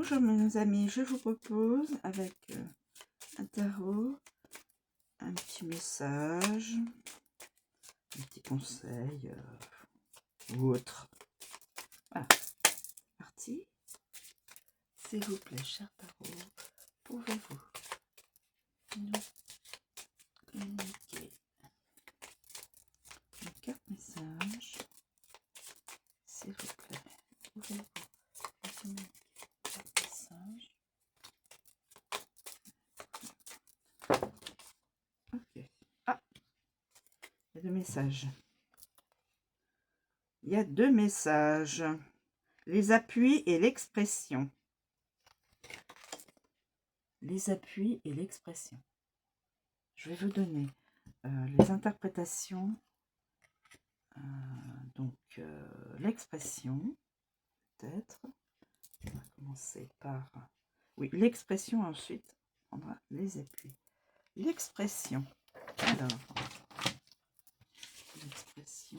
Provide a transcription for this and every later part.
Bonjour mes amis, je vous propose avec un tarot, un petit message, un petit conseil ou autre. Voilà, parti. S'il vous plaît, cher tarot, pouvez-vous nous communiquer une carte message? S'il vous plaît, pouvez-vous nous communiquer une carte message? Ok. Ah, il y a deux messages. Il y a deux messages. Les appuis et l'expression. Les appuis et l'expression. Je vais vous donner les interprétations. L'expression, peut-être. On va commencer par... Oui, l'expression, ensuite, on prendra les appuis. L'expression. Alors, l'expression...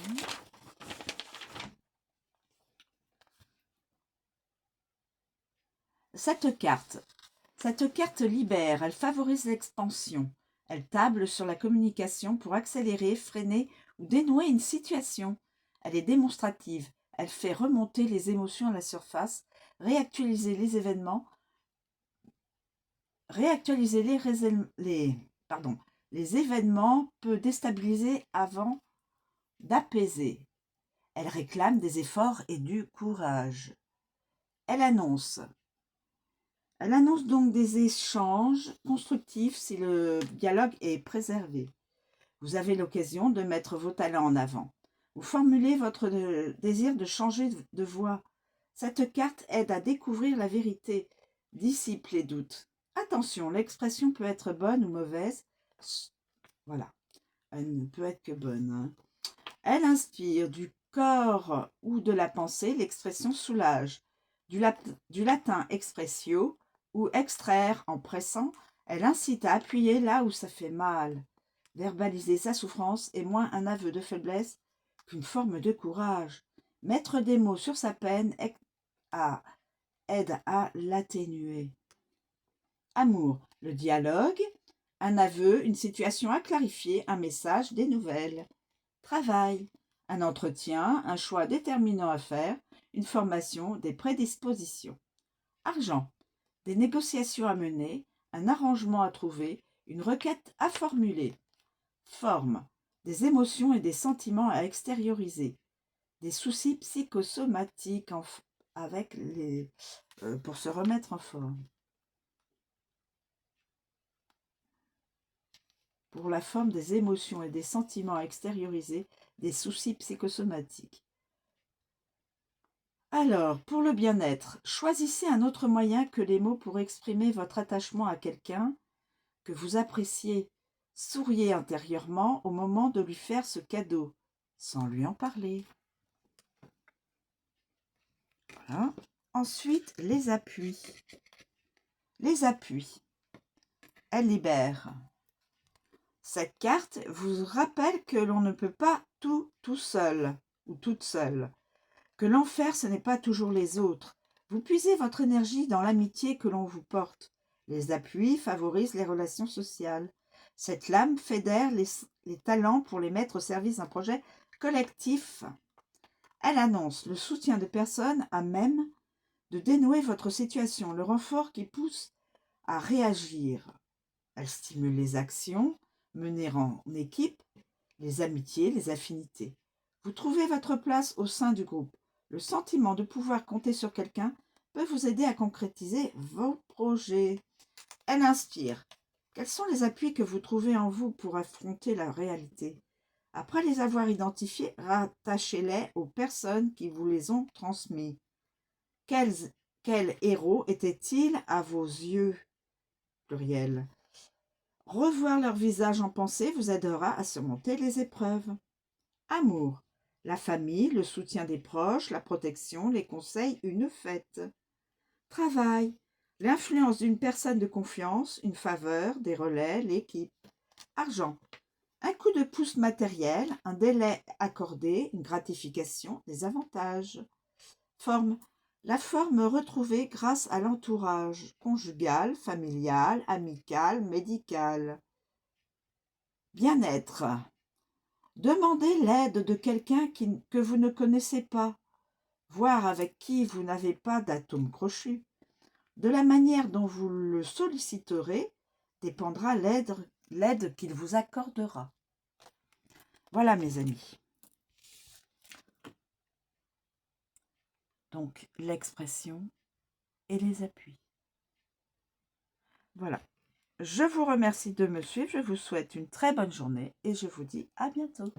Cette carte libère, elle favorise l'expansion. Elle table sur la communication pour accélérer, freiner ou dénouer une situation. Elle est démonstrative. Elle fait remonter les émotions à la surface, réactualiser les événements, les événements peut déstabiliser avant d'apaiser. Elle réclame des efforts et du courage. Elle annonce donc des échanges constructifs si le dialogue est préservé. Vous avez l'occasion de mettre vos talents en avant. Vous formulez votre désir de changer de voie. Cette carte aide à découvrir la vérité, dissipe les doutes. Attention, l'expression peut être bonne ou mauvaise. Voilà, elle ne peut être que bonne. Hein. Elle inspire du corps ou de la pensée, l'expression soulage. Du latin expressio, ou extraire en pressant, elle incite à appuyer là où ça fait mal. Verbaliser sa souffrance est moins un aveu de faiblesse qu'une forme de courage. Mettre des mots sur sa peine aide à l'atténuer. Amour, le dialogue, un aveu, une situation à clarifier, un message, des nouvelles. Travail, un entretien, un choix déterminant à faire, une formation, des prédispositions. Argent, des négociations à mener, un arrangement à trouver, une requête à formuler. Forme, des émotions et des sentiments à extérioriser, des soucis psychosomatiques pour se remettre en forme. Pour la forme des émotions et des sentiments à extérioriser, des soucis psychosomatiques. Alors, pour le bien-être, choisissez un autre moyen que les mots pour exprimer votre attachement à quelqu'un que vous appréciez. Souriez intérieurement au moment de lui faire ce cadeau, sans lui en parler. Voilà. Ensuite, les appuis. Les appuis. Elle libère. Cette carte vous rappelle que l'on ne peut pas tout seul ou toute seule. Que l'enfer, ce n'est pas toujours les autres. Vous puisez votre énergie dans l'amitié que l'on vous porte. Les appuis favorisent les relations sociales. Cette lame fédère les talents pour les mettre au service d'un projet collectif. Elle annonce le soutien de personnes à même de dénouer votre situation, le renfort qui pousse à réagir. Elle stimule les actions menées en équipe, les amitiés, les affinités. Vous trouvez votre place au sein du groupe. Le sentiment de pouvoir compter sur quelqu'un peut vous aider à concrétiser vos projets. Elle inspire. Quels sont les appuis que vous trouvez en vous pour affronter la réalité? Après les avoir identifiés, rattachez-les aux personnes qui vous les ont transmis. Quel héros était-il à vos yeux? Pluriel. Revoir leur visage en pensée vous aidera à surmonter les épreuves. Amour. La famille, le soutien des proches, la protection, les conseils, une fête. Travail. L'influence d'une personne de confiance, une faveur, des relais, l'équipe. Argent. Un coup de pouce matériel, un délai accordé, une gratification, des avantages. Forme. La forme retrouvée grâce à l'entourage conjugal, familial, amical, médical. Bien-être. Demandez l'aide de quelqu'un que vous ne connaissez pas, voire avec qui vous n'avez pas d'atome crochu. De la manière dont vous le solliciterez dépendra l'aide qu'il vous accordera. Voilà mes amis. Donc l'expression et les appuis. Voilà. Je vous remercie de me suivre, je vous souhaite une très bonne journée et je vous dis à bientôt.